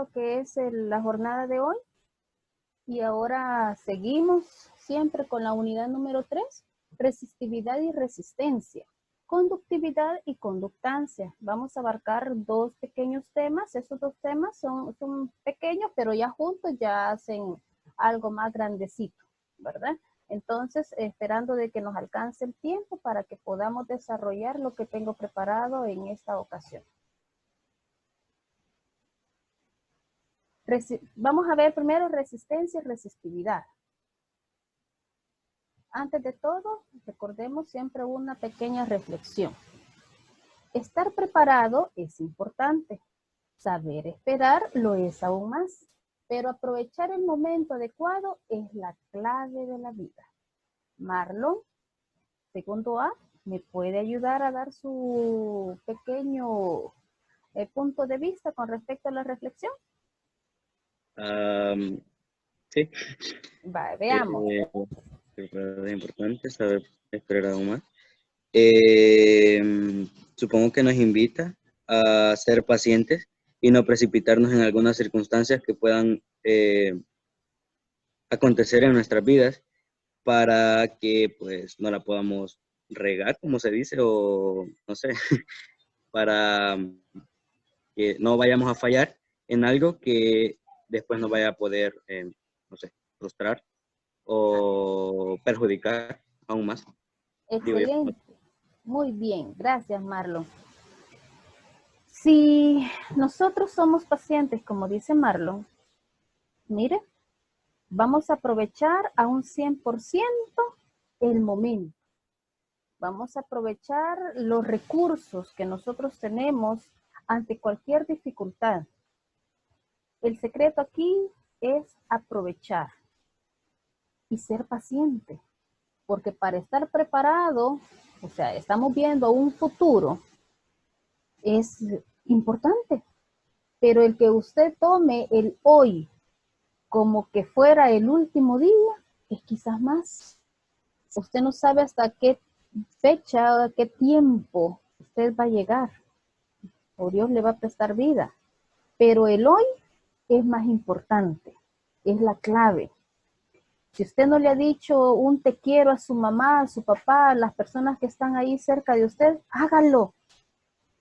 lo que es la jornada de hoy. Y ahora seguimos siempre con la unidad número 3, resistividad y resistencia, conductividad y conductancia. Vamos a abarcar dos pequeños temas. Esos dos temas son pequeños, pero ya juntos ya hacen algo más grandecito, ¿verdad? Entonces, esperando de que nos alcance el tiempo para que podamos desarrollar lo que tengo preparado en esta ocasión. Vamos a ver primero resistencia y resistividad. Antes de todo, recordemos siempre una pequeña reflexión. Estar preparado es importante. Saber esperar lo es aún más. Pero aprovechar el momento adecuado es la clave de la vida. Marlon, segundo A, ¿me puede ayudar a dar su pequeño punto de vista con respecto a la reflexión? Sí. Vale, veamos. Es importante saber esperar aún más. Supongo que nos invita a ser pacientes y no precipitarnos en algunas circunstancias que puedan acontecer en nuestras vidas para que pues no la podamos regar, como se dice, o no sé, para que no vayamos a fallar en algo que después nos vaya a poder, no sé, frustrar o perjudicar aún más. Excelente. Muy bien. Gracias, Marlon. Si nosotros somos pacientes, como dice Marlon, mire, vamos a aprovechar a un 100% el momento. Vamos a aprovechar los recursos que nosotros tenemos ante cualquier dificultad. El secreto aquí es aprovechar y ser paciente. Porque para estar preparado, o sea, estamos viendo un futuro, es importante. Pero el que usted tome el hoy como que fuera el último día, es quizás más. Usted no sabe hasta qué fecha, qué tiempo usted va a llegar, o Dios le va a prestar vida. Pero el hoy es más importante, es la clave. Si usted no le ha dicho un te quiero a su mamá, a su papá, a las personas que están ahí cerca de usted, hágalo.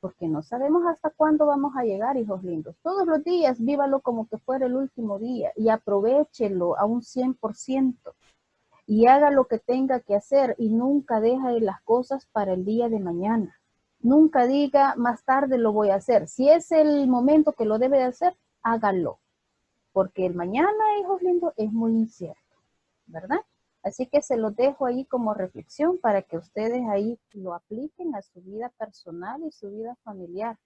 Porque no sabemos hasta cuándo vamos a llegar, hijos lindos. Todos los días vívalo como que fuera el último día y aprovéchelo a un 100% y haga lo que tenga que hacer y nunca deje las cosas para el día de mañana. Nunca diga más tarde lo voy a hacer. Si es el momento que lo debe de hacer, hágalo. Porque el mañana, hijos lindos, es muy incierto, ¿verdad? Así que se lo dejo ahí como reflexión para que ustedes ahí lo apliquen a su vida personal y su vida familiar.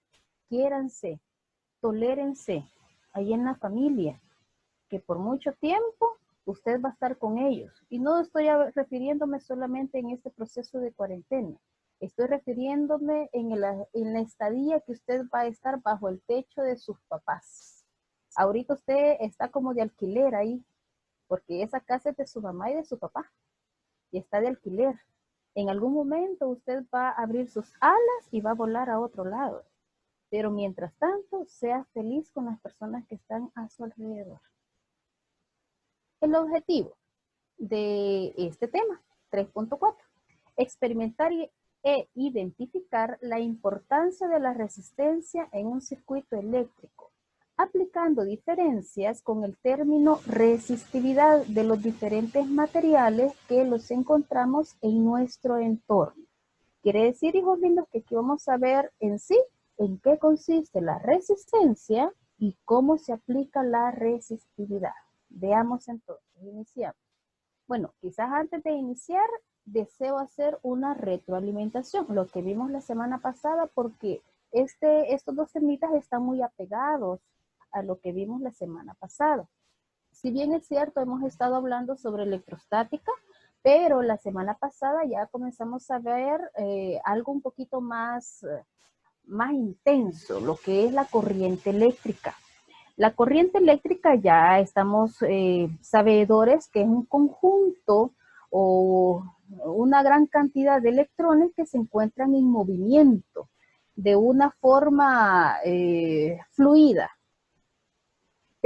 Quiéranse, tolérense ahí en la familia, que por mucho tiempo usted va a estar con ellos. Y no estoy refiriéndome solamente en este proceso de cuarentena. Estoy refiriéndome en la estadía que usted va a estar bajo el techo de sus papás. Ahorita usted está como de alquiler ahí, porque esa casa es de su mamá y de su papá, y está de alquiler. En algún momento usted va a abrir sus alas y va a volar a otro lado. Pero mientras tanto, sea feliz con las personas que están a su alrededor. El objetivo de este tema, 3.4, experimentar e identificar la importancia de la resistencia en un circuito eléctrico, aplicando diferencias con el término resistividad de los diferentes materiales que los encontramos en nuestro entorno. Quiere decir, hijos lindos, que aquí vamos a ver en sí en qué consiste la resistencia y cómo se aplica la resistividad. Veamos entonces, iniciamos. Bueno, quizás antes de iniciar, deseo hacer una retroalimentación, lo que vimos la semana pasada, porque estos dos temitas están muy apegados a lo que vimos la semana pasada. Si bien es cierto, hemos estado hablando sobre electrostática, pero la semana pasada ya comenzamos a ver algo un poquito más intenso, lo que es la corriente eléctrica. La corriente eléctrica ya estamos sabedores que es un conjunto o una gran cantidad de electrones que se encuentran en movimiento de una forma fluida.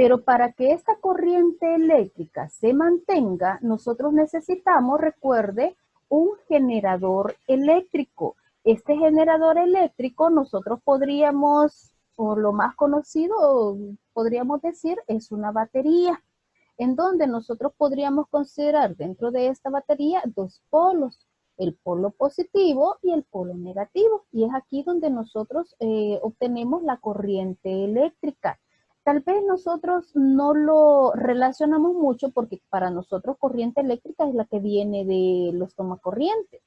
Pero para que esta corriente eléctrica se mantenga, nosotros necesitamos, recuerde, un generador eléctrico. Este generador eléctrico nosotros podríamos, o lo más conocido, podríamos decir, es una batería, en donde nosotros podríamos considerar dentro de esta batería dos polos, el polo positivo y el polo negativo. Y es aquí donde nosotros obtenemos la corriente eléctrica. Tal vez nosotros no lo relacionamos mucho porque para nosotros corriente eléctrica es la que viene de los tomacorrientes.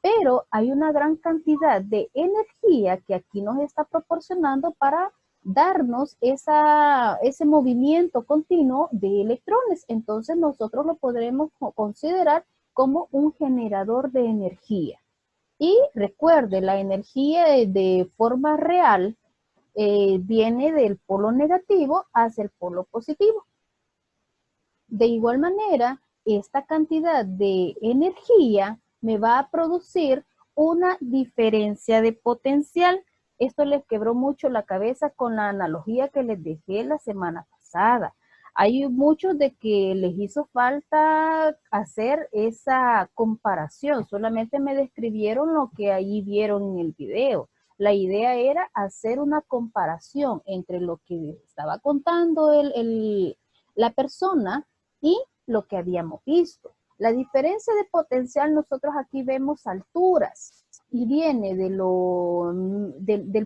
Pero hay una gran cantidad de energía que aquí nos está proporcionando para darnos ese movimiento continuo de electrones. Entonces nosotros lo podremos considerar como un generador de energía. Y recuerde, la energía de forma real viene del polo negativo hacia el polo positivo. De igual manera, esta cantidad de energía me va a producir una diferencia de potencial. Esto les quebró mucho la cabeza con la analogía que les dejé la semana pasada. Hay muchos de que les hizo falta hacer esa comparación. Solamente me describieron lo que ahí vieron en el video. La idea era hacer una comparación entre lo que estaba contando la persona y lo que habíamos visto. La diferencia de potencial, nosotros aquí vemos alturas y viene del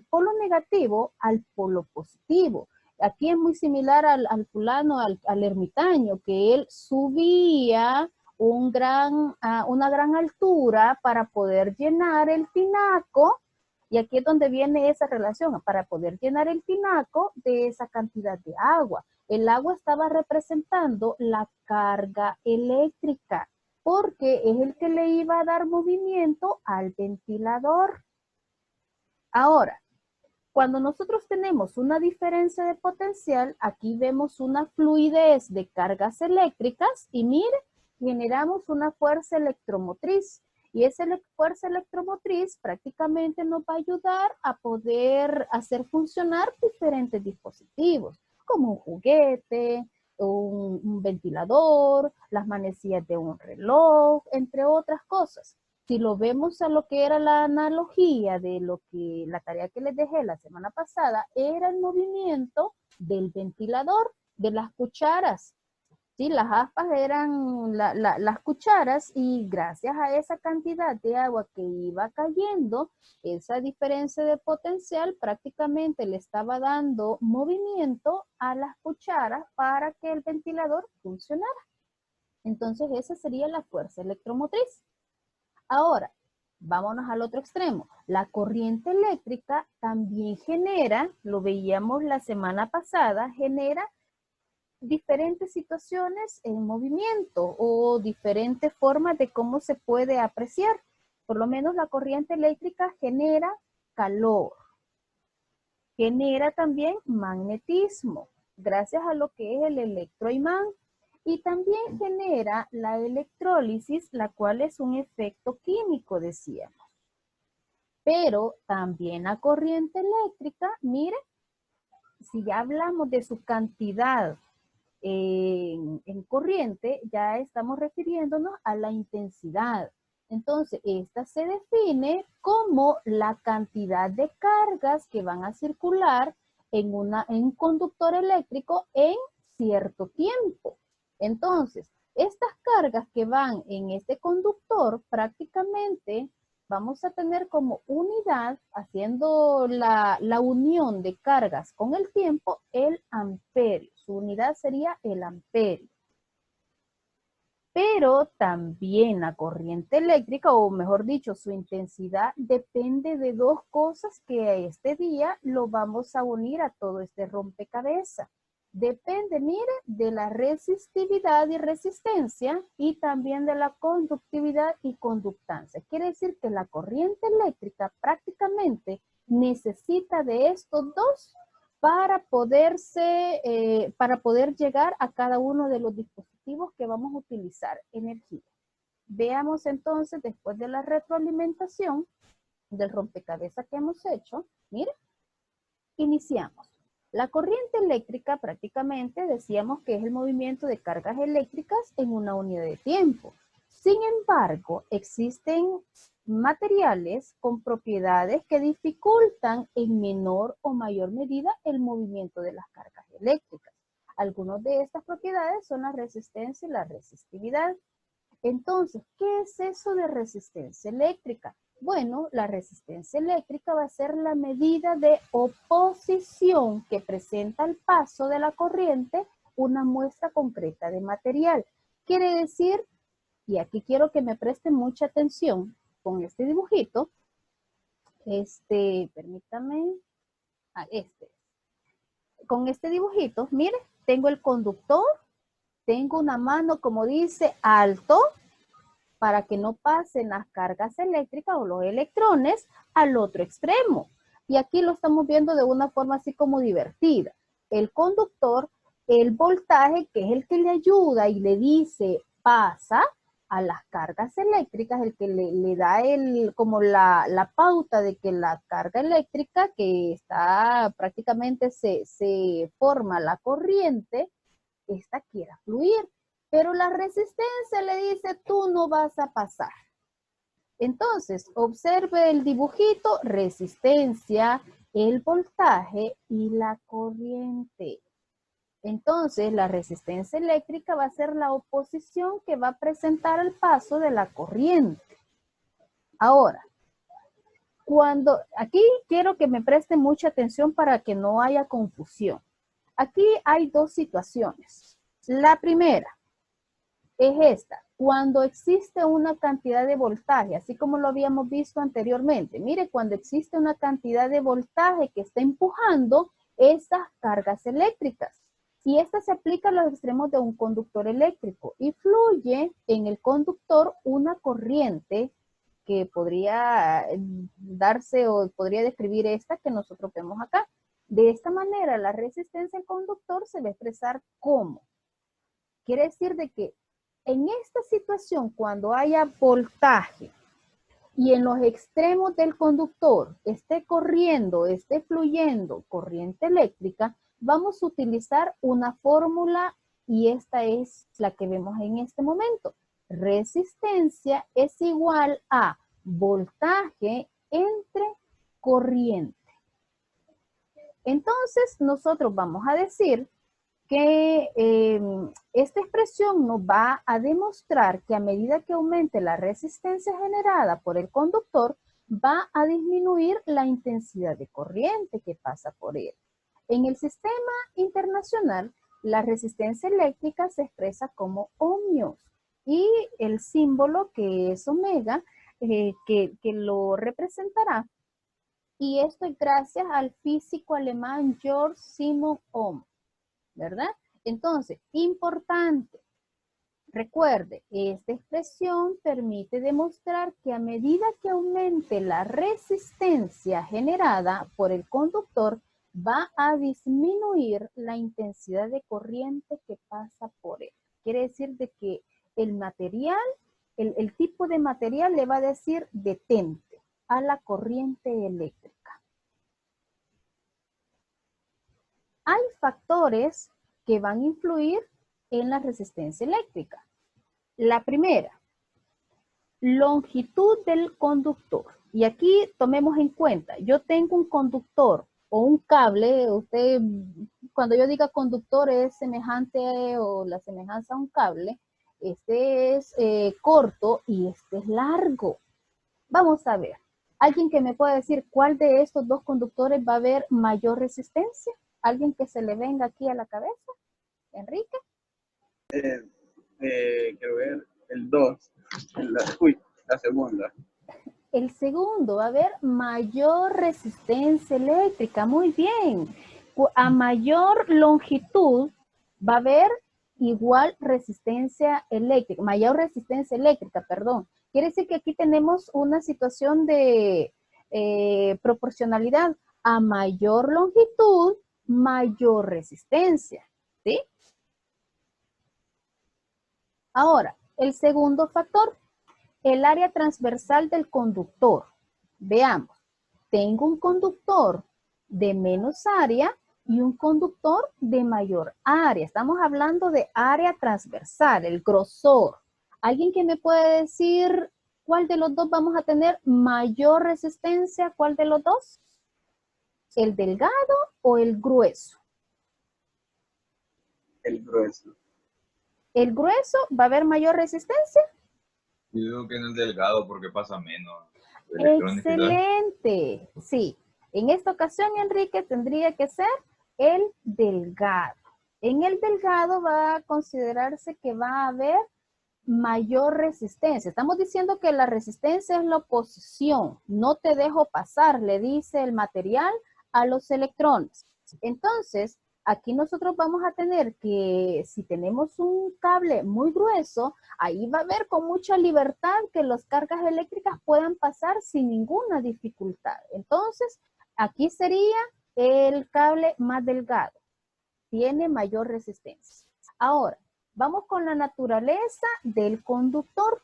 polo negativo al polo positivo. Aquí es muy similar al fulano, al ermitaño, que él subía una gran altura para poder llenar el tinaco. Y aquí es donde viene esa relación, para poder llenar el tinaco de esa cantidad de agua. El agua estaba representando la carga eléctrica, porque es el que le iba a dar movimiento al ventilador. Ahora, cuando nosotros tenemos una diferencia de potencial, aquí vemos una fluidez de cargas eléctricas y mire, generamos una fuerza electromotriz. Y esa fuerza electromotriz prácticamente nos va a ayudar a poder hacer funcionar diferentes dispositivos, como un juguete, un ventilador, las manecillas de un reloj, entre otras cosas. Si lo vemos a lo que era la analogía de la tarea que les dejé la semana pasada, era el movimiento del ventilador, de las cucharas. ¿Sí? Las aspas eran las cucharas y gracias a esa cantidad de agua que iba cayendo, esa diferencia de potencial prácticamente le estaba dando movimiento a las cucharas para que el ventilador funcionara. Entonces esa sería la fuerza electromotriz. Ahora, vámonos al otro extremo. La corriente eléctrica también genera, lo veíamos la semana pasada, genera diferentes situaciones en movimiento o diferentes formas de cómo se puede apreciar. Por lo menos la corriente eléctrica genera calor, genera también magnetismo, gracias a lo que es el electroimán. Y también genera la electrólisis, la cual es un efecto químico, decíamos. Pero también la corriente eléctrica, mire, si ya hablamos de su cantidad en corriente, ya estamos refiriéndonos a la intensidad. Entonces, esta se define como la cantidad de cargas que van a circular en un conductor eléctrico en cierto tiempo. Entonces, estas cargas que van en este conductor prácticamente vamos a tener como unidad, haciendo la unión de cargas con el tiempo, el amperio. Su unidad sería el amperio. Pero también la corriente eléctrica, o mejor dicho, su intensidad depende de dos cosas que a este día lo vamos a unir a todo este rompecabezas. Depende, mire, de la resistividad y resistencia y también de la conductividad y conductancia. Quiere decir que la corriente eléctrica prácticamente necesita de estos dos para poder llegar a cada uno de los dispositivos que vamos a utilizar energía. Veamos entonces, después de la retroalimentación del rompecabezas que hemos hecho, mire, iniciamos. La corriente eléctrica prácticamente decíamos que es el movimiento de cargas eléctricas en una unidad de tiempo. Sin embargo, existen materiales con propiedades que dificultan en menor o mayor medida el movimiento de las cargas eléctricas. Algunas de estas propiedades son la resistencia y la resistividad. Entonces, ¿qué es eso de resistencia eléctrica? Bueno, la resistencia eléctrica va a ser la medida de oposición que presenta al paso de la corriente una muestra concreta de material. Quiere decir, y aquí quiero que me presten mucha atención con este dibujito, permítame, con este dibujito, mire, tengo el conductor, tengo una mano, como dice, alto, para que no pasen las cargas eléctricas o los electrones al otro extremo. Y aquí lo estamos viendo de una forma así como divertida. El conductor, el voltaje, que es el que le ayuda y le dice pasa a las cargas eléctricas, el que le da como la pauta de que la carga eléctrica que está prácticamente se forma la corriente, esta quiera fluir. Pero la resistencia le dice, tú no vas a pasar. Entonces, observe el dibujito, resistencia, el voltaje y la corriente. Entonces, la resistencia eléctrica va a ser la oposición que va a presentar el paso de la corriente. Ahora, aquí quiero que me presten mucha atención para que no haya confusión. Aquí hay dos situaciones. La primera es esta, cuando existe una cantidad de voltaje, así como lo habíamos visto anteriormente. Mire, cuando existe una cantidad de voltaje que está empujando estas cargas eléctricas. Y esta se aplica a los extremos de un conductor eléctrico y fluye en el conductor una corriente que podría darse o podría describir esta que nosotros vemos acá. De esta manera, la resistencia del conductor se va a expresar como. Quiere decir de que en esta situación, cuando haya voltaje y en los extremos del conductor esté corriendo, esté fluyendo corriente eléctrica, vamos a utilizar una fórmula y esta es la que vemos en este momento. Resistencia es igual a voltaje entre corriente. Entonces, nosotros vamos a decir que esta expresión nos va a demostrar que a medida que aumente la resistencia generada por el conductor, va a disminuir la intensidad de corriente que pasa por él. En el sistema internacional, la resistencia eléctrica se expresa como ohmios y el símbolo que es omega, que lo representará. Y esto es gracias al físico alemán Georg Simon Ohm, ¿verdad? Entonces, importante, recuerde, esta expresión permite demostrar que a medida que aumente la resistencia generada por el conductor, va a disminuir la intensidad de corriente que pasa por él. Quiere decir de que el material, el tipo de material le va a decir detente a la corriente eléctrica. Hay factores que van a influir en la resistencia eléctrica. La primera, longitud del conductor. Y aquí tomemos en cuenta, yo tengo un conductor o un cable, usted, cuando yo diga conductor es semejante o la semejanza a un cable, este es corto y este es largo. Vamos a ver, ¿alguien que me pueda decir cuál de estos dos conductores va a haber mayor resistencia? ¿Alguien que se le venga aquí a la cabeza? ¿Enrique? Quiero ver el 2, la segunda. El segundo va a haber mayor resistencia eléctrica, muy bien. A mayor longitud va a haber igual resistencia eléctrica, mayor resistencia eléctrica, perdón. Quiere decir que aquí tenemos una situación de proporcionalidad. A mayor longitud, mayor resistencia, ¿sí? Ahora, el segundo factor, el área transversal del conductor. Veamos, tengo un conductor de menos área y un conductor de mayor área. Estamos hablando de área transversal, el grosor. ¿Alguien que me puede decir cuál de los dos vamos a tener mayor resistencia? ¿Cuál de los dos? ¿El delgado o el grueso? El grueso. ¿El grueso va a haber mayor resistencia? Yo digo que en el delgado porque pasa menos electrónica y tal. Excelente. Sí. En esta ocasión, Enrique, tendría que ser el delgado. En el delgado va a considerarse que va a haber mayor resistencia. Estamos diciendo que la resistencia es la oposición. No te dejo pasar, le dice el material a los electrones. Entonces, aquí nosotros vamos a tener que, si tenemos un cable muy grueso, ahí va a haber con mucha libertad que las cargas eléctricas puedan pasar sin ninguna dificultad. Entonces, aquí sería el cable más delgado. Tiene mayor resistencia. Ahora, vamos con la naturaleza del conductor.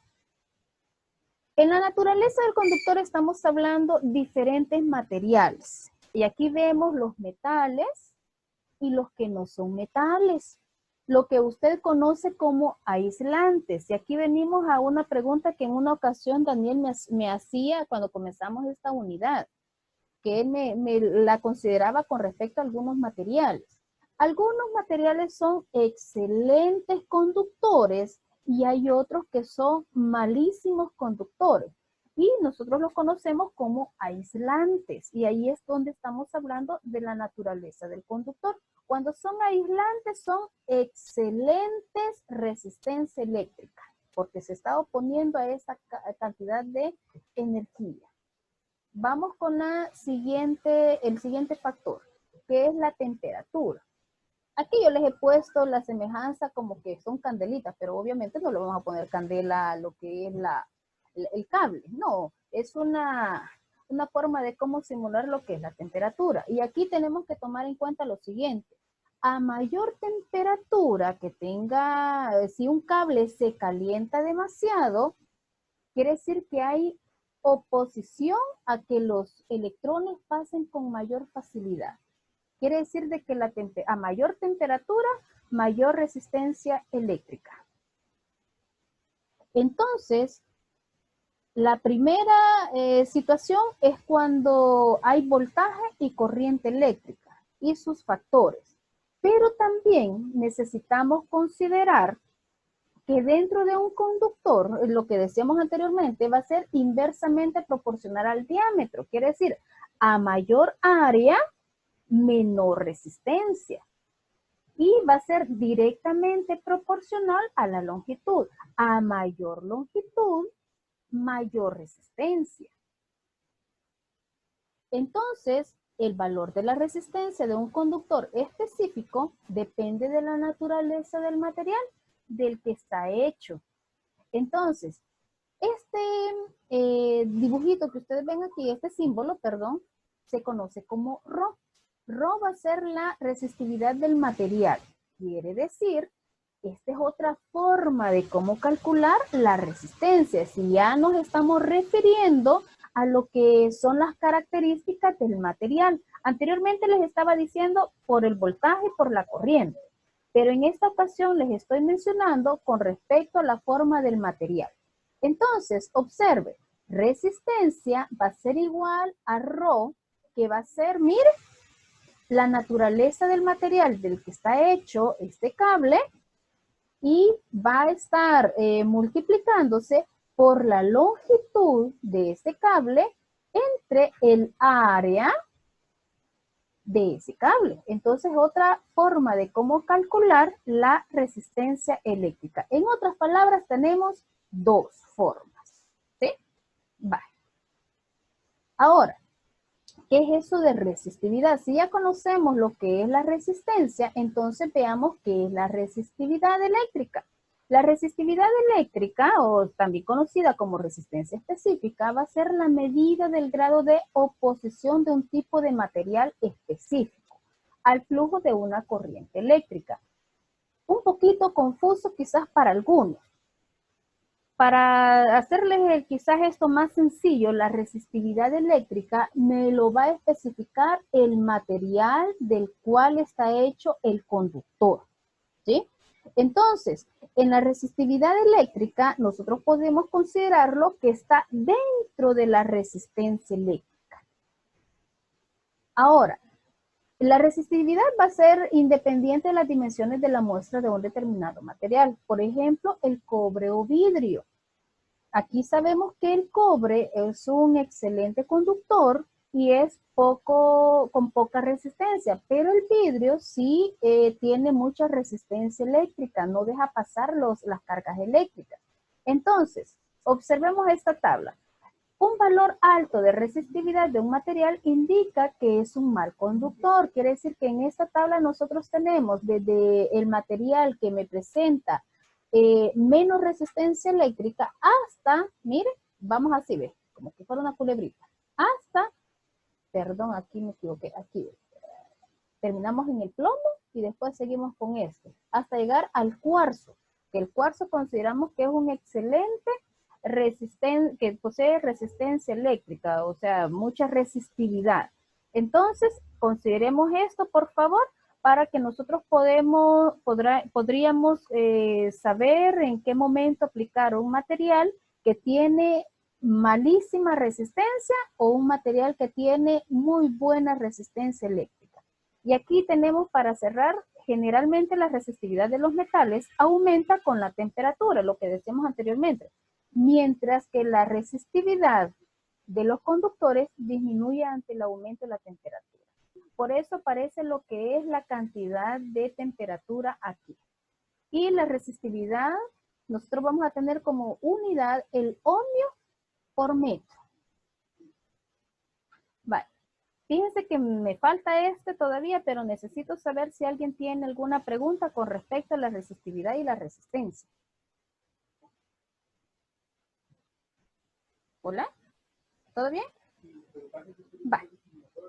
En la naturaleza del conductor estamos hablando diferentes materiales. Y aquí vemos los metales y los que no son metales. Lo que usted conoce como aislantes. Y aquí venimos a una pregunta que en una ocasión Daniel me hacía cuando comenzamos esta unidad, que él me la consideraba con respecto a algunos materiales. Algunos materiales son excelentes conductores y hay otros que son malísimos conductores. Y nosotros los conocemos como aislantes. Y ahí es donde estamos hablando de la naturaleza del conductor. Cuando son aislantes son excelentes resistencia eléctrica, porque se está oponiendo a esa cantidad de energía. Vamos con el siguiente factor, que es la temperatura. Aquí yo les he puesto la semejanza como que son candelitas, pero obviamente no le vamos a poner candela a lo que es el cable. No, es una forma de cómo simular lo que es la temperatura. Y aquí tenemos que tomar en cuenta lo siguiente. A mayor temperatura que tenga, si un cable se calienta demasiado, quiere decir que hay oposición a que los electrones pasen con mayor facilidad. Quiere decir de que a mayor temperatura, mayor resistencia eléctrica. Entonces, la primera situación es cuando hay voltaje y corriente eléctrica y sus factores. Pero también necesitamos considerar que dentro de un conductor, lo que decíamos anteriormente, va a ser inversamente proporcional al diámetro. Quiere decir, a mayor área, menor resistencia. Y va a ser directamente proporcional a la longitud. A mayor longitud, mayor resistencia. Entonces, el valor de la resistencia de un conductor específico depende de la naturaleza del material del que está hecho. Entonces, este dibujito que ustedes ven aquí, este símbolo, perdón, se conoce como Rho. Rho va a ser la resistividad del material. Quiere decir, esta es otra forma de cómo calcular la resistencia. Si ya nos estamos refiriendo a lo que son las características del material. Anteriormente les estaba diciendo por el voltaje y por la corriente. Pero en esta ocasión les estoy mencionando con respecto a la forma del material. Entonces, observe, resistencia va a ser igual a Rho, que va a ser, mire, la naturaleza del material del que está hecho este cable y va a estar multiplicándose por la longitud de este cable entre el área de ese cable. Entonces, otra forma de cómo calcular la resistencia eléctrica. En otras palabras, tenemos dos formas. ¿Sí? Vale. Ahora, ¿qué es eso de resistividad? Si ya conocemos lo que es la resistencia, entonces veamos qué es la resistividad eléctrica. La resistividad eléctrica, o también conocida como resistencia específica, va a ser la medida del grado de oposición de un tipo de material específico al flujo de una corriente eléctrica. Un poquito confuso quizás para algunos. Para hacerles quizás esto más sencillo, la resistividad eléctrica me lo va a especificar el material del cual está hecho el conductor, ¿sí? Entonces, en la resistividad eléctrica, nosotros podemos considerarlo que está dentro de la resistencia eléctrica. Ahora, la resistividad va a ser independiente de las dimensiones de la muestra de un determinado material. Por ejemplo, el cobre o vidrio. Aquí sabemos que el cobre es un excelente conductor y es con poca resistencia, pero el vidrio sí tiene mucha resistencia eléctrica, no deja pasar las cargas eléctricas. Entonces, observemos esta tabla. Un valor alto de resistividad de un material indica que es un mal conductor. Quiere decir que en esta tabla nosotros tenemos desde el material que me presenta menos resistencia eléctrica hasta, mire, vamos así, ve, como que fuera una culebrita, hasta, perdón, aquí me equivoqué, aquí, terminamos en el plomo y después seguimos con este, hasta llegar al cuarzo, que el cuarzo consideramos que es un excelente que posee resistencia eléctrica, o sea, mucha resistividad. Entonces, consideremos esto, por favor, para que nosotros podríamos saber en qué momento aplicar un material que tiene malísima resistencia o un material que tiene muy buena resistencia eléctrica. Y aquí tenemos para cerrar, generalmente la resistividad de los metales aumenta con la temperatura, lo que decíamos anteriormente, mientras que la resistividad de los conductores disminuye ante el aumento de la temperatura. Por eso aparece lo que es la cantidad de temperatura aquí. Y la resistividad, nosotros vamos a tener como unidad el ohmio por metro. Vale. Fíjense que me falta este todavía, pero necesito saber si alguien tiene alguna pregunta con respecto a la resistividad y la resistencia. ¿Hola? ¿Todo bien? Vale.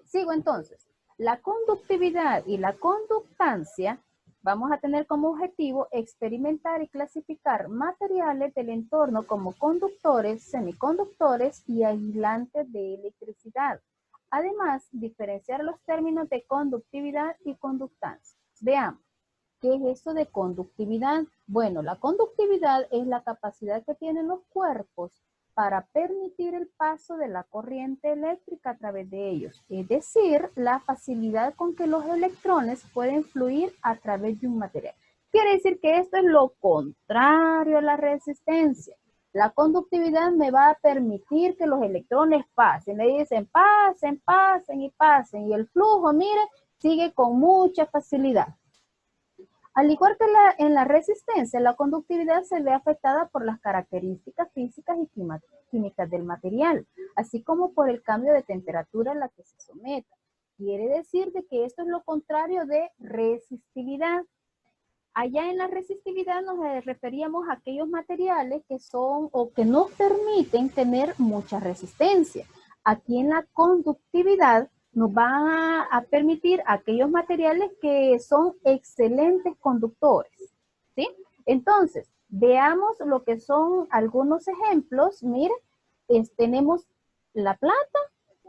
Sigo entonces. La conductividad y la conductancia vamos a tener como objetivo experimentar y clasificar materiales del entorno como conductores, semiconductores y aislantes de electricidad. Además, diferenciar los términos de conductividad y conductancia. Veamos, ¿qué es eso de conductividad? Bueno, la conductividad es la capacidad que tienen los cuerpos para permitir el paso de la corriente eléctrica a través de ellos, es decir, la facilidad con que los electrones pueden fluir a través de un material. Quiere decir que esto es lo contrario a la resistencia. La conductividad me va a permitir que los electrones pasen, le dicen pasen, pasen y pasen, y el flujo, mire, sigue con mucha facilidad. Al igual que en la resistencia, la conductividad se ve afectada por las características físicas y químicas del material, así como por el cambio de temperatura a la que se someta. Quiere decir de que esto es lo contrario de resistividad. Allá en la resistividad nos referíamos a aquellos materiales que son o que nos permiten tener mucha resistencia. Aquí en la conductividad nos va a permitir aquellos materiales que son excelentes conductores, ¿sí? Entonces, veamos lo que son algunos ejemplos. Miren, tenemos la plata,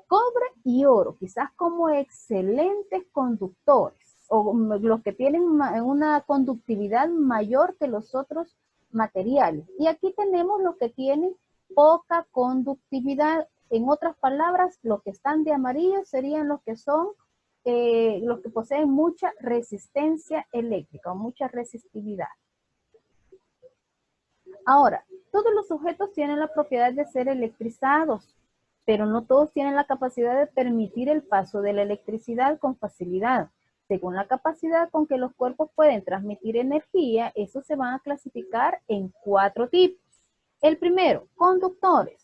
cobre y oro, quizás como excelentes conductores, o los que tienen una conductividad mayor que los otros materiales. Y aquí tenemos los que tienen poca conductividad. En otras palabras, los que están de amarillo serían los que son, los que poseen mucha resistencia eléctrica o mucha resistividad. Ahora, todos los sujetos tienen la propiedad de ser electrizados, pero no todos tienen la capacidad de permitir el paso de la electricidad con facilidad. Según la capacidad con que los cuerpos pueden transmitir energía, estos se van a clasificar en 4 tipos. El primero, conductores.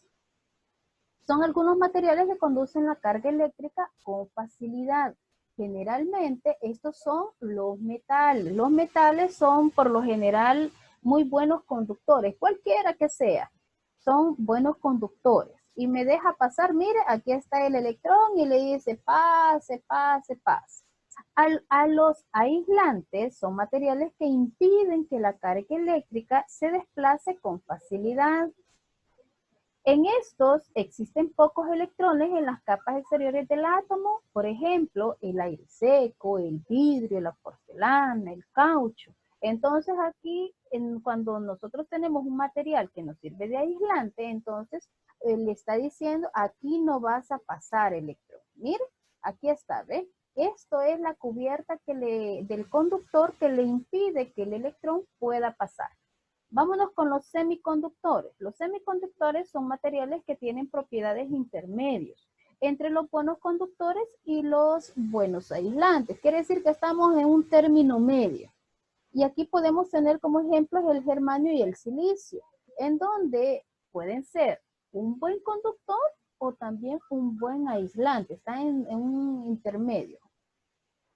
Son algunos materiales que conducen la carga eléctrica con facilidad. Generalmente estos son los metales. Los metales son por lo general muy buenos conductores, cualquiera que sea, son buenos conductores. Y me deja pasar, mire, aquí está el electrón y le dice pase, pase, pase. A los aislantes son materiales que impiden que la carga eléctrica se desplace con facilidad. En estos existen pocos electrones en las capas exteriores del átomo, por ejemplo, el aire seco, el vidrio, la porcelana, el caucho. Entonces aquí, cuando nosotros tenemos un material que nos sirve de aislante, entonces le está diciendo, aquí no vas a pasar electrón. Mire, aquí está, ¿ve? Esto es la cubierta del conductor que le impide que el electrón pueda pasar. Vámonos con los semiconductores. Los semiconductores son materiales que tienen propiedades intermedios entre los buenos conductores y los buenos aislantes. Quiere decir que estamos en un término medio. Y aquí podemos tener como ejemplos el germanio y el silicio, en donde pueden ser un buen conductor o también un buen aislante. Está en un intermedio.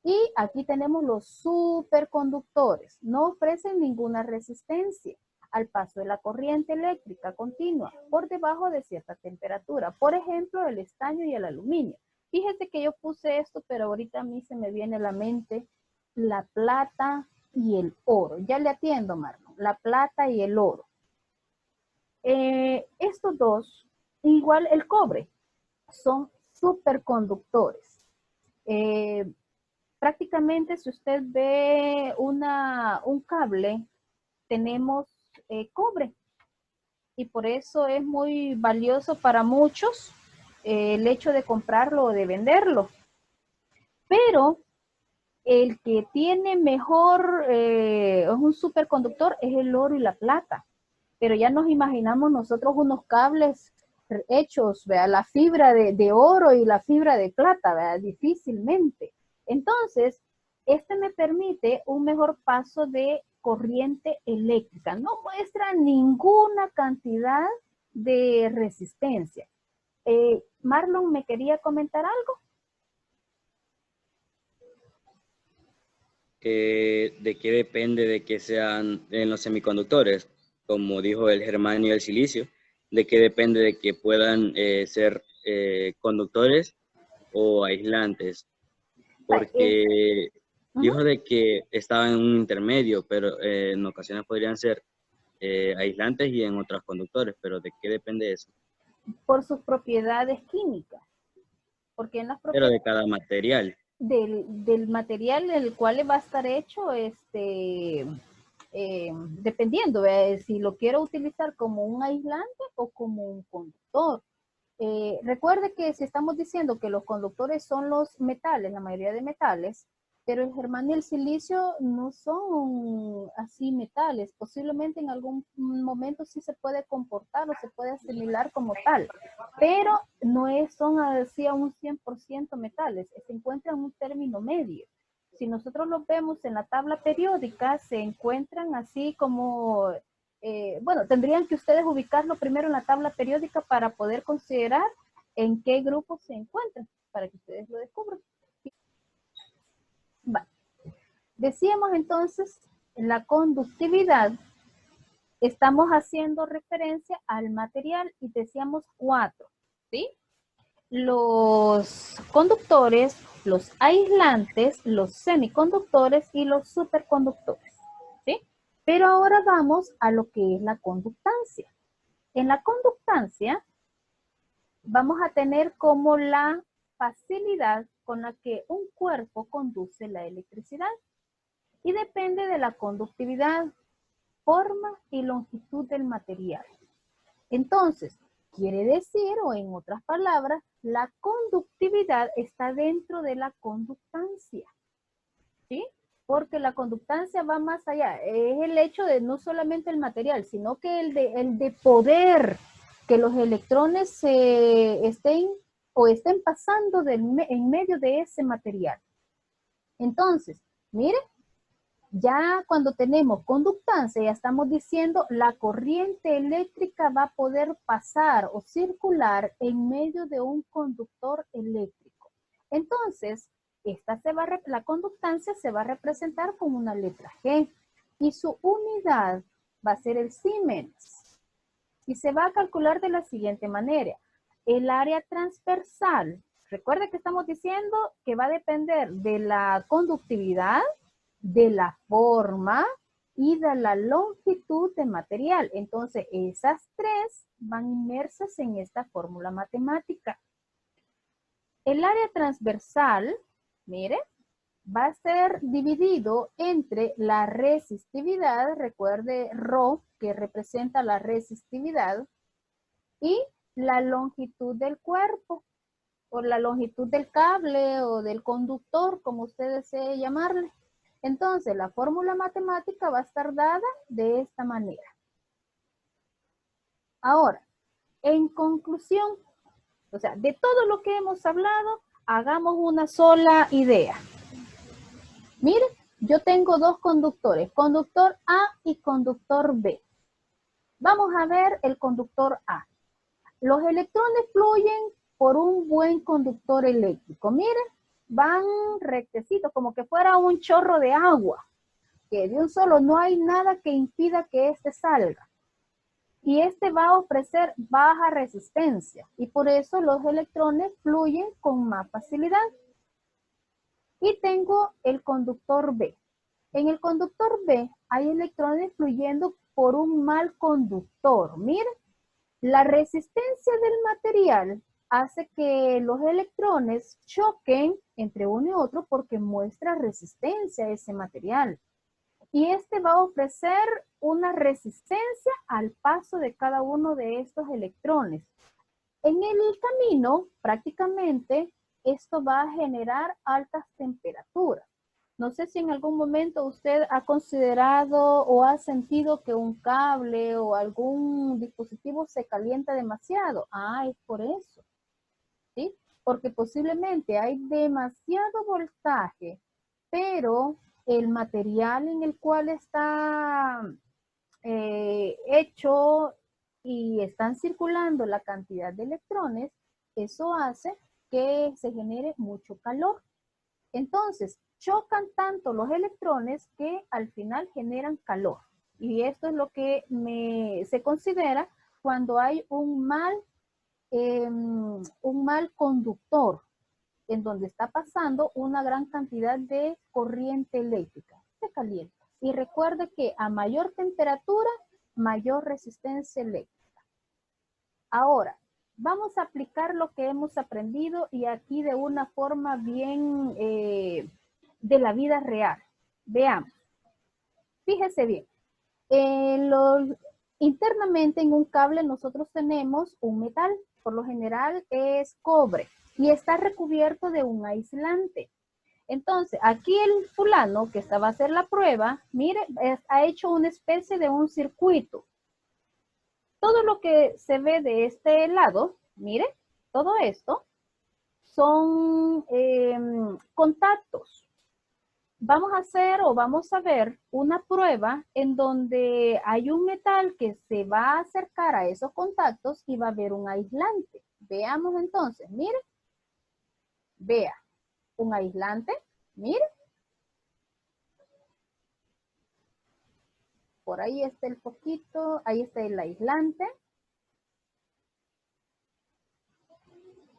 Y aquí tenemos los superconductores. No ofrecen ninguna resistencia al paso de la corriente eléctrica continua por debajo de cierta temperatura. Por ejemplo, el estaño y el aluminio. Fíjese que yo puse esto, pero ahorita a mí se me viene a la mente la plata y el oro. Ya le atiendo, Marlon. La plata y el oro. Estos dos, igual el cobre, son superconductores. Prácticamente si usted ve un cable, tenemos cobre. Y por eso es muy valioso para muchos el hecho de comprarlo o de venderlo. Pero el que tiene mejor, es un superconductor, es el oro y la plata. Pero ya nos imaginamos nosotros unos cables hechos, ¿verdad? La fibra de oro y la fibra de plata, ¿verdad? Difícilmente. Entonces, este me permite un mejor paso de corriente eléctrica. No muestra ninguna cantidad de resistencia. Marlon, ¿me quería comentar algo? ¿De qué depende de que sean en los semiconductores? Como dijo el germanio y el silicio, ¿de qué depende de que puedan ser conductores o aislantes? Porque dijo de que estaba en un intermedio, pero en ocasiones podrían ser aislantes y en otros conductores, pero ¿de qué depende eso? Por sus propiedades químicas. Porque en las Pero propiedades de cada material. del material en el cual va a estar hecho, dependiendo si lo quiero utilizar como un aislante o como un conductor. Recuerde que si estamos diciendo que los conductores son los metales, la mayoría de metales, pero el germanio y el silicio no son así metales. Posiblemente en algún momento sí se puede comportar o se puede asimilar como tal, pero no son así a un 100% metales. Se encuentra en un término medio. Si nosotros los vemos en la tabla periódica, se encuentran así como... bueno, tendrían que ustedes ubicarlo primero en la tabla periódica para poder considerar en qué grupo se encuentran, para que ustedes lo descubran. Va. Decíamos entonces, la conductividad, estamos haciendo referencia al material y decíamos 4, ¿sí? Los conductores, los aislantes, los semiconductores y los superconductores, ¿sí? Pero ahora vamos a lo que es la conductancia. En la conductancia vamos a tener como la facilidad con la que un cuerpo conduce la electricidad y depende de la conductividad, forma y longitud del material. Entonces, quiere decir, o en otras palabras, la conductividad está dentro de la conductancia, ¿sí? Porque la conductancia va más allá. Es el hecho de no solamente el material, sino que el de poder que los electrones estén pasando en medio de ese material. Entonces, mire, ya cuando tenemos conductancia, ya estamos diciendo la corriente eléctrica va a poder pasar o circular en medio de un conductor eléctrico. Entonces, la conductancia se va a representar con una letra G y su unidad va a ser el Siemens. Y se va a calcular de la siguiente manera. El área transversal Recuerde que estamos diciendo que va a depender de la conductividad, de la forma y de la longitud del material. Entonces, esas tres van inmersas en esta fórmula matemática. El área transversal, mire, va a ser dividido entre la resistividad, recuerde ρ, que representa la resistividad, y la longitud del cuerpo, o la longitud del cable, o del conductor, como usted desee llamarle. Entonces, la fórmula matemática va a estar dada de esta manera. Ahora, en conclusión, o sea, de todo lo que hemos hablado, hagamos una sola idea. Mire, yo tengo dos conductores, conductor A y conductor B. Vamos a ver el conductor A. Los electrones fluyen por un buen conductor eléctrico. Miren, van rectecitos, como que fuera un chorro de agua, que de un solo no hay nada que impida que este salga. Y este va a ofrecer baja resistencia, y por eso los electrones fluyen con más facilidad. Y tengo el conductor B. En el conductor B hay electrones fluyendo por un mal conductor. Miren, la resistencia del material hace que los electrones choquen entre uno y otro porque muestra resistencia a ese material. Y este va a ofrecer una resistencia al paso de cada uno de estos electrones. En el camino, prácticamente, esto va a generar altas temperaturas. No sé si en algún momento usted ha considerado o ha sentido que un cable o algún dispositivo se calienta demasiado. Ah, es por eso, ¿sí? Porque posiblemente hay demasiado voltaje, pero el material en el cual está hecho y están circulando la cantidad de electrones, eso hace que se genere mucho calor. Entonces, chocan tanto los electrones que al final generan calor. Y esto es lo que se considera cuando hay un mal conductor, en donde está pasando una gran cantidad de corriente eléctrica. Se calienta. Y recuerde que a mayor temperatura, mayor resistencia eléctrica. Ahora, vamos a aplicar lo que hemos aprendido y aquí de una forma bien de la vida real. Veamos. Fíjese bien. Internamente en un cable nosotros tenemos un metal. Por lo general es cobre y está recubierto de un aislante. Entonces, aquí el fulano que va a hacer la prueba, mire, ha hecho una especie de un circuito. Todo lo que se ve de este lado, mire, todo esto son contactos. Vamos a hacer o vamos a ver una prueba en donde hay un metal que se va a acercar a esos contactos y va a haber un aislante. Veamos entonces, mire, vea, un aislante, mire. Por ahí está el poquito, ahí está el aislante.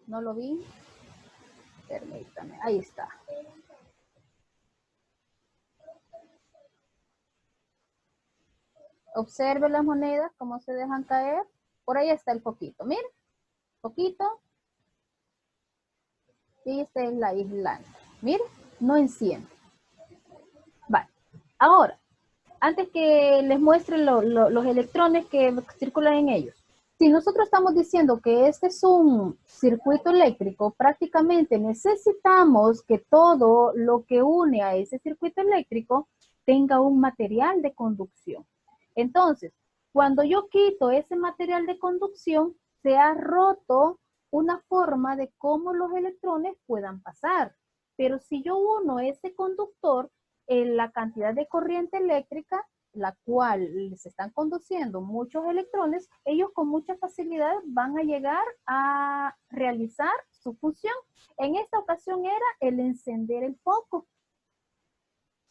No lo vi. Permítame, ahí está. Observe las monedas, cómo se dejan caer. Por ahí está el poquito, mire. Poquito. Y este es el aislante. Mire, no enciende. Vale. Ahora, antes que les muestre los electrones que circulan en ellos. Si nosotros estamos diciendo que este es un circuito eléctrico, prácticamente necesitamos que todo lo que une a ese circuito eléctrico tenga un material de conducción. Entonces, cuando yo quito ese material de conducción, se ha roto una forma de cómo los electrones puedan pasar. Pero si yo uno ese conductor, la cantidad de corriente eléctrica, la cual les están conduciendo muchos electrones, ellos con mucha facilidad van a llegar a realizar su función. En esta ocasión era el encender el foco.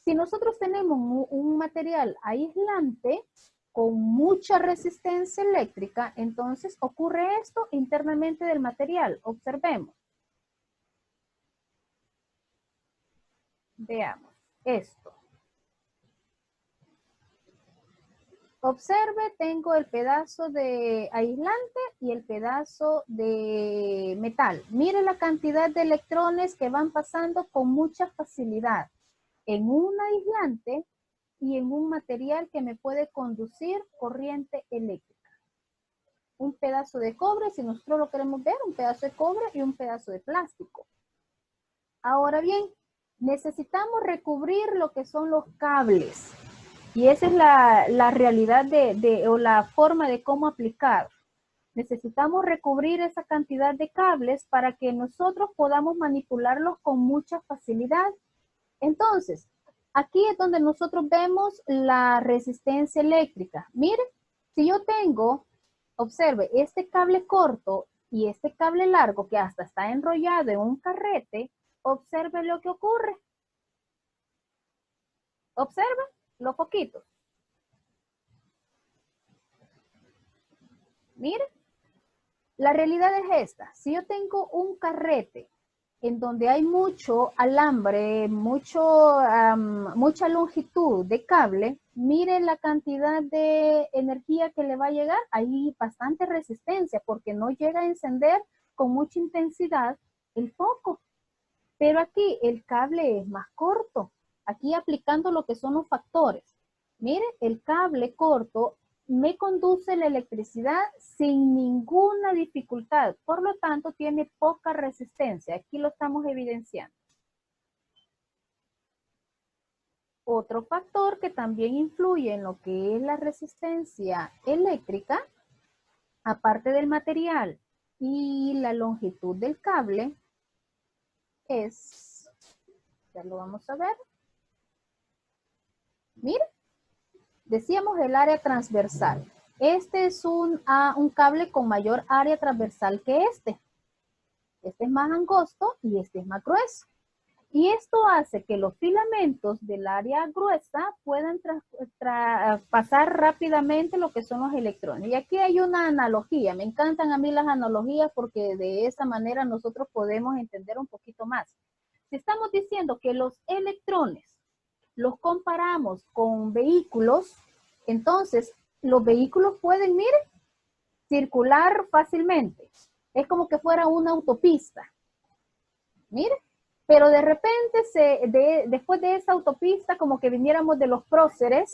Si nosotros tenemos un material aislante con mucha resistencia eléctrica, entonces ocurre esto internamente del material. Observemos. Veamos esto. Observe, tengo el pedazo de aislante y el pedazo de metal. Mire la cantidad de electrones que van pasando con mucha facilidad en un aislante y en un material que me puede conducir corriente eléctrica. Un pedazo de cobre, si nosotros lo queremos ver, un pedazo de cobre y un pedazo de plástico. Ahora bien, necesitamos recubrir lo que son los cables. Y esa es la realidad o la forma de cómo aplicar. Necesitamos recubrir esa cantidad de cables para que nosotros podamos manipularlos con mucha facilidad. Entonces, aquí es donde nosotros vemos la resistencia eléctrica. Miren, si yo tengo, observe, este cable corto y este cable largo que hasta está enrollado en un carrete, observe lo que ocurre. Observe los foquitos. Miren, la realidad es esta. Si yo tengo un carrete en donde hay mucho alambre, mucha longitud de cable, miren la cantidad de energía que le va a llegar. Hay bastante resistencia porque no llega a encender con mucha intensidad el foco. Pero aquí el cable es más corto. Aquí aplicando lo que son los factores. Mire, el cable corto me conduce la electricidad sin ninguna dificultad. Por lo tanto, tiene poca resistencia. Aquí lo estamos evidenciando. Otro factor que también influye en lo que es la resistencia eléctrica, aparte del material y la longitud del cable, es, ya lo vamos a ver. Mire, decíamos el área transversal. Este es un cable con mayor área transversal que este. Este es más angosto y este es más grueso. Y esto hace que los filamentos del área gruesa puedan pasar rápidamente lo que son los electrones. Y aquí hay una analogía. Me encantan a mí las analogías porque de esa manera nosotros podemos entender un poquito más. Si estamos diciendo que los electrones los comparamos con vehículos, entonces los vehículos pueden, miren, circular fácilmente. Es como que fuera una autopista. Miren, pero de repente, después de esa autopista, como que viniéramos de los próceres,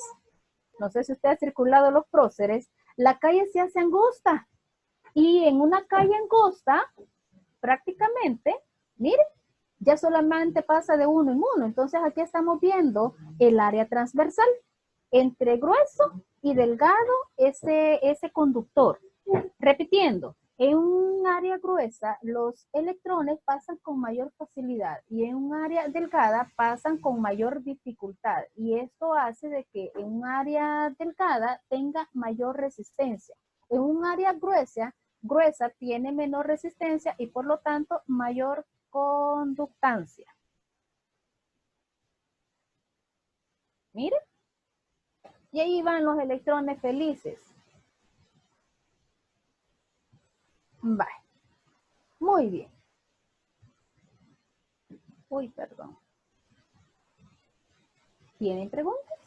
no sé si usted ha circulado los próceres, la calle se hace angosta. Y en una calle angosta, prácticamente, miren, ya solamente pasa de uno en uno. Entonces aquí estamos viendo el área transversal. Entre grueso y delgado, ese conductor. Repitiendo, en un área gruesa los electrones pasan con mayor facilidad y en un área delgada pasan con mayor dificultad. Y esto hace de que en un área delgada tenga mayor resistencia. En un área gruesa tiene menor resistencia y por lo tanto mayor conductancia. Miren. Y ahí van los electrones felices. Vale. Muy bien. Uy, perdón. ¿Tienen preguntas?